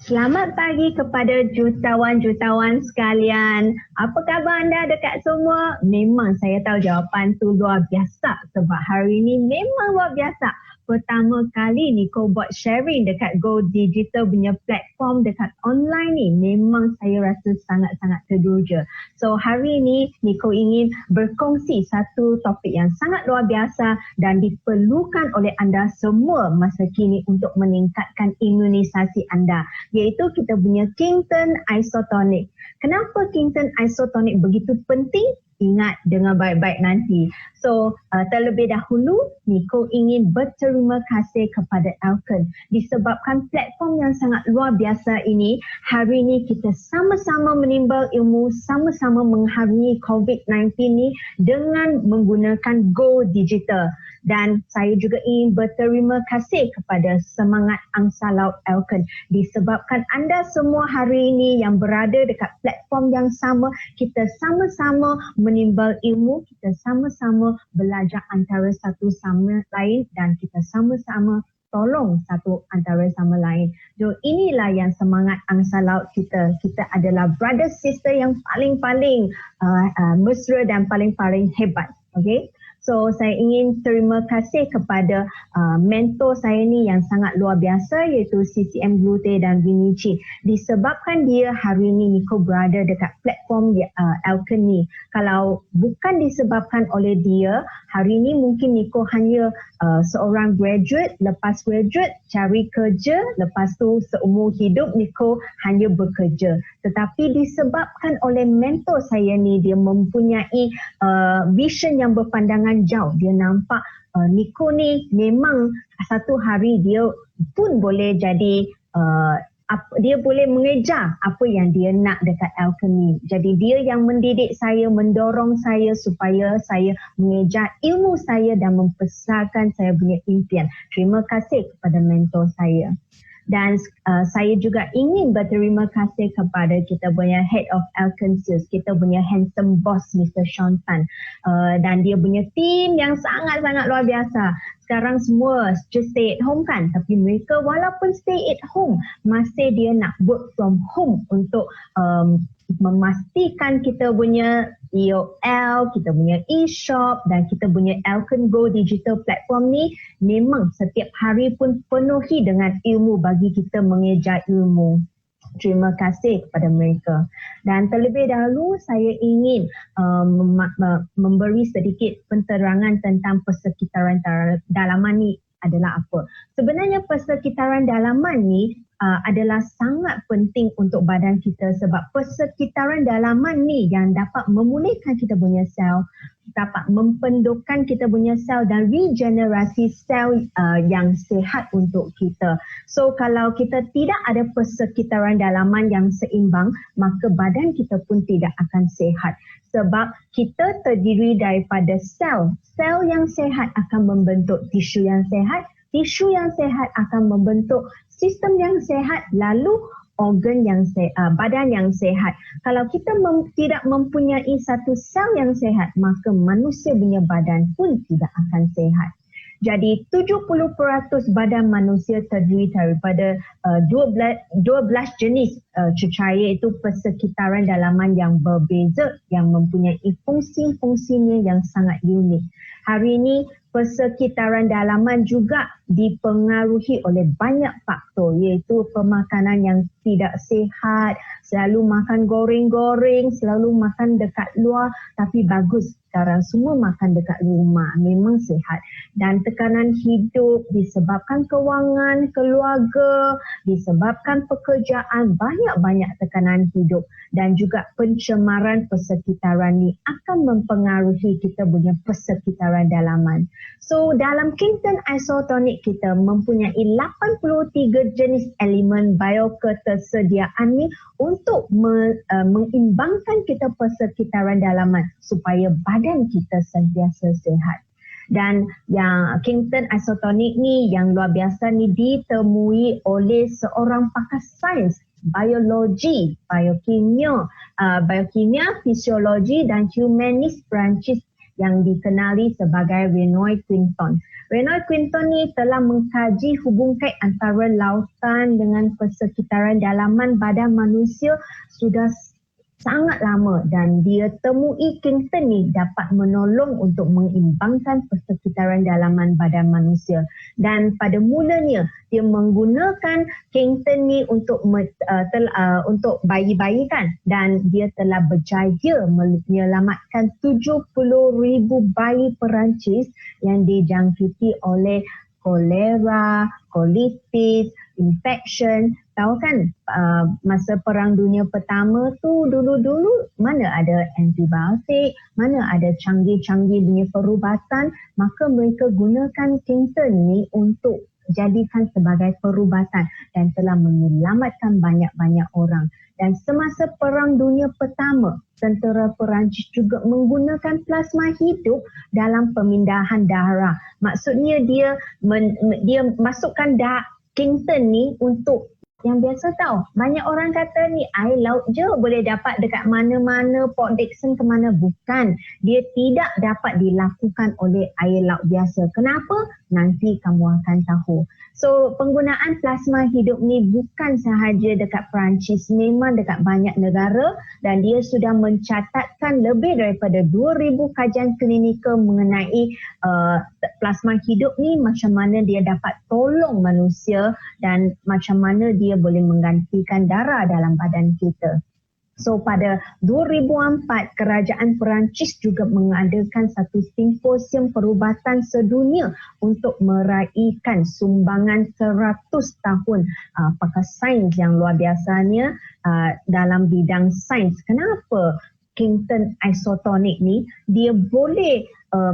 Selamat pagi kepada jutawan-jutawan sekalian. Apa khabar anda dekat semua? Memang saya tahu jawapan tu luar biasa sebab hari ini memang luar biasa. Pertama kali Nicole buat sharing dekat Go Digital punya platform dekat online ni. Memang saya rasa sangat-sangat terduga. So hari ini Nicole ingin berkongsi satu topik yang sangat luar biasa dan diperlukan oleh anda semua masa kini untuk meningkatkan imunisasi anda. Iaitu kita punya Kington Isotonic. Kenapa Kington Isotonic begitu penting? Ingat dengan baik-baik nanti. So, terlebih dahulu, Nicole ingin berterima kasih kepada Alken disebabkan platform yang sangat luar biasa ini, hari ini kita sama-sama menimbal ilmu, sama-sama mengharungi COVID-19 ni dengan menggunakan Go Digital. Dan saya juga ingin berterima kasih kepada Semangat Angsa Laut Alken disebabkan anda semua hari ini yang berada dekat platform yang sama, kita sama-sama menimbal ilmu, kita sama-sama belajar antara satu sama lain dan kita sama-sama tolong satu antara sama lain. So inilah yang semangat Angsa Laut kita. Kita adalah brother sister yang paling-paling mesra dan paling-paling hebat. Okay? So saya ingin terima kasih kepada mentor saya ni yang sangat luar biasa iaitu CCM Glute dan Vinici. Disebabkan dia hari ini Nicole berada dekat platform Alken ni. Kalau bukan disebabkan oleh dia, hari ini mungkin Nicole hanya seorang graduate, lepas graduate cari kerja, lepas tu seumur hidup Nicole hanya bekerja. Tetapi disebabkan oleh mentor saya ni, dia mempunyai vision yang berpandangan jauh. Dia nampak Nicole ni memang satu hari dia pun boleh jadi dia boleh mengejar apa yang dia nak dekat Alken ni. Jadi dia yang mendidik saya, mendorong saya supaya saya mengejar ilmu saya dan membesarkan saya punya impian. Terima kasih kepada mentor saya. Dan saya juga ingin berterima kasih kepada kita punya Head of Alken Sales, kita punya handsome boss Mr. Sean Tan. Dan dia punya team yang sangat-sangat luar biasa. Sekarang semua just stay at home kan, tapi mereka walaupun stay at home, masih dia nak work from home untuk memastikan kita punya EOL, kita punya e-shop dan kita punya Alken Go Digital platform ni memang setiap hari pun penuhi dengan ilmu bagi kita mengejar ilmu. Terima kasih kepada mereka. Dan terlebih dahulu saya ingin memberi sedikit penerangan tentang persekitaran dalaman ni adalah apa. Sebenarnya persekitaran dalaman ni adalah sangat penting untuk badan kita sebab persekitaran dalaman ni yang dapat memulihkan kita punya sel, dapat mempendukkan kita punya sel dan regenerasi sel yang sihat untuk kita. So kalau kita tidak ada persekitaran dalaman yang seimbang, maka badan kita pun tidak akan sihat. Sebab kita terdiri daripada sel. Sel yang sihat akan membentuk tisu yang sihat. Tisu yang sihat akan membentuk sistem yang sihat, lalu organ yang badan yang sihat. Kalau kita tidak mempunyai satu sel yang sihat, maka manusia punya badan pun tidak akan sihat. Jadi 70% badan manusia terdiri daripada 12 jenis cecair, iaitu persekitaran dalaman yang berbeza yang mempunyai fungsi-fungsinya yang sangat unik. Hari ini persekitaran dalaman juga dipengaruhi oleh banyak faktor iaitu pemakanan yang tidak sihat, selalu makan goreng-goreng, selalu makan dekat luar, tapi bagus sekarang semua makan dekat rumah, memang sihat. Dan tekanan hidup disebabkan kewangan keluarga, disebabkan pekerjaan, banyak-banyak tekanan hidup dan juga pencemaran persekitaran ni akan mempengaruhi kita punya persekitaran dalaman. So dalam Kington Isotonic kita mempunyai 83 jenis elemen bioketersediaan ni untuk mengimbangkan kita persekitaran dalaman supaya badan kita sentiasa sihat. Dan yang Kington Isotonic ni yang luar biasa ni ditemui oleh seorang pakar sains biologi, biokimia, fisiologi dan humanis Perancis yang dikenali sebagai Renoy Quinton. Renoy Quinton ni telah mengkaji hubung kait antara lautan dengan persekitaran dalaman badan manusia sudah sangat lama, dan dia temui Kingston ni dapat menolong untuk mengimbangkan persekitaran dalaman badan manusia. Dan pada mulanya dia menggunakan Kingston ni untuk bayi-bayi kan, dan dia telah berjaya menyelamatkan 70,000 bayi Perancis yang dijangkiti oleh kolera, colitis, infection. Tahu kan masa Perang Dunia Pertama tu dulu-dulu mana ada antibiotik, mana ada canggih-canggih punya perubatan, maka mereka gunakan Kingston ni untuk jadikan sebagai perubatan dan telah menyelamatkan banyak-banyak orang. Dan semasa Perang Dunia Pertama, tentera Perancis juga menggunakan plasma hidup dalam pemindahan darah. Maksudnya dia masukkan Kingston ni untuk yang biasa tahu. Banyak orang kata ni air laut je boleh dapat dekat mana-mana, Port Dickson ke mana. Bukan. Dia tidak dapat dilakukan oleh air laut biasa. Kenapa? Nanti kamu akan tahu. So, penggunaan plasma hidup ni bukan sahaja dekat Perancis, memang dekat banyak negara, dan dia sudah mencatatkan lebih daripada 2,000 kajian klinikal mengenai plasma hidup ni, macam mana dia dapat tolong manusia dan macam mana dia boleh menggantikan darah dalam badan kita. So pada 2004, kerajaan Perancis juga mengadakan satu simposium perubatan sedunia untuk meraihkan sumbangan 100 tahun pakar sains yang luar biasanya dalam bidang sains. Kenapa Kingston isotonic ni dia boleh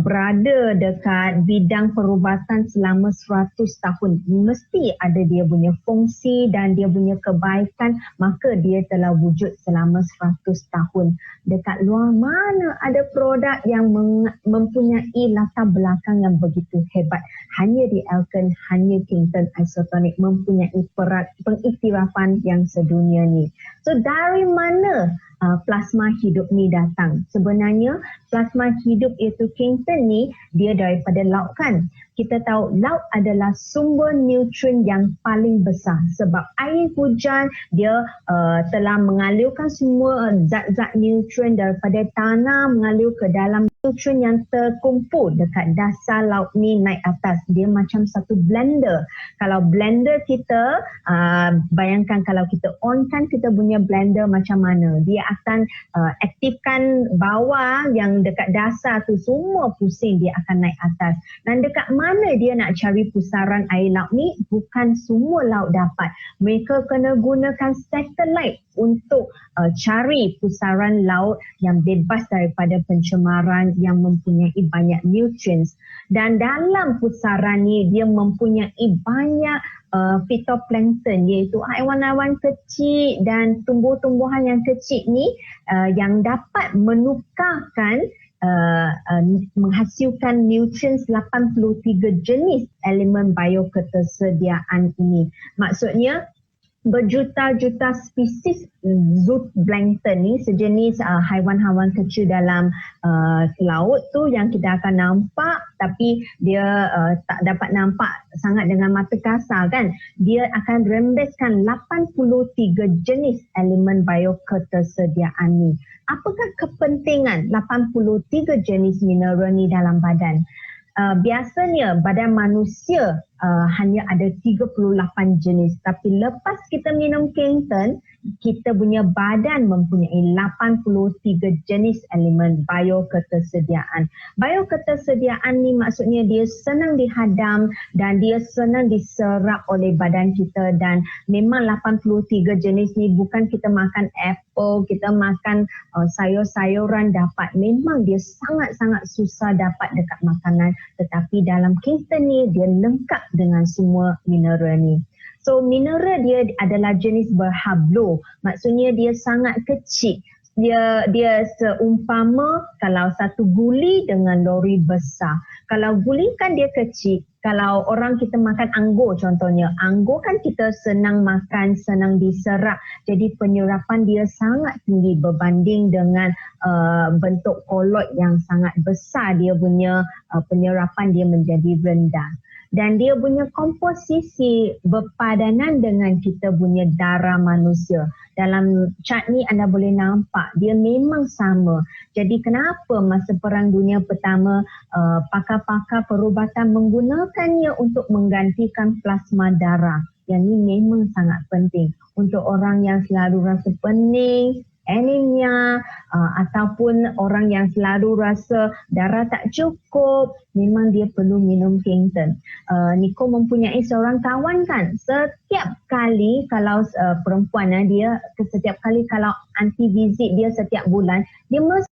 berada dekat bidang perubatan selama 100 tahun. Mesti ada dia punya fungsi dan dia punya kebaikan, maka dia telah wujud selama 100 tahun. Dekat luar mana ada produk yang mempunyai latar belakang yang begitu hebat. Hanya di Elkin, hanya Kingston isotonic mempunyai pengiktirafan yang sedunia ni. So dari mana plasma hidup ni datang? Sebenarnya plasma hidup iaitu Kingston ni dia daripada laut kan. Kita tahu laut adalah sumber nutrien yang paling besar sebab air hujan dia telah mengalirkan semua zat-zat nutrien daripada tanah mengalir ke dalam nutrien yang terkumpul dekat dasar laut ni naik atas. Dia macam satu blender. Kalau blender kita, bayangkan kalau kita on kan kita punya blender macam mana. Dia akan aktifkan bawah yang dekat dasar tu semua pusing, dia akan naik atas. Dan dekat mana dia nak cari pusaran air laut ni? Bukan semua laut dapat. Mereka kena gunakan satelit untuk cari pusaran laut yang bebas daripada pencemaran yang mempunyai banyak nutrients. Dan dalam pusaran ni dia mempunyai banyak phytoplankton, iaitu haiwan-haiwan kecil dan tumbuh-tumbuhan yang kecil ni yang dapat menukarkan menghasilkan nutrients 83 jenis elemen bioketersediaan ini. Maksudnya berjuta-juta spesies zooplankton ni, sejenis haiwan-haiwan kecil dalam laut tu yang kita akan nampak tapi dia tak dapat nampak sangat dengan mata kasar kan. Dia akan rembeskan 83 jenis elemen bioketersediaan ni. Apakah kepentingan 83 jenis mineral ni dalam badan? Biasanya badan manusia hanya ada 38 jenis, tapi lepas kita minum Kingston, kita punya badan mempunyai 83 jenis elemen bioketersediaan. Bioketersediaan ni maksudnya dia senang dihadam dan dia senang diserap oleh badan kita, dan memang 83 jenis ni bukan kita makan apple, kita makan sayur-sayuran dapat. Memang dia sangat-sangat susah dapat dekat makanan, tetapi dalam Kingston ni dia lengkap dengan semua mineral ni. So mineral dia adalah jenis berhablo, maksudnya dia sangat kecil. dia seumpama kalau satu guli dengan lori besar. Kalau guli kan dia kecil. Kalau orang kita makan anggur contohnya, anggur kan kita senang makan, senang diserap. Jadi penyerapan dia sangat tinggi berbanding dengan bentuk kolot yang sangat besar. Dia punya penyerapan dia menjadi rendah. Dan dia punya komposisi berpadanan dengan kita punya darah manusia. Dalam chart ni anda boleh nampak dia memang sama. Jadi kenapa masa Perang Dunia Pertama pakar-pakar perubatan menggunakannya untuk menggantikan plasma darah. Yang ini memang sangat penting untuk orang yang selalu rasa pening, anemia ataupun orang yang selalu rasa darah tak cukup, memang dia perlu minum Kington. Niko mempunyai seorang kawan kan, setiap kali kalau perempuan dia setiap kali kalau anti visit dia setiap bulan, dia mesti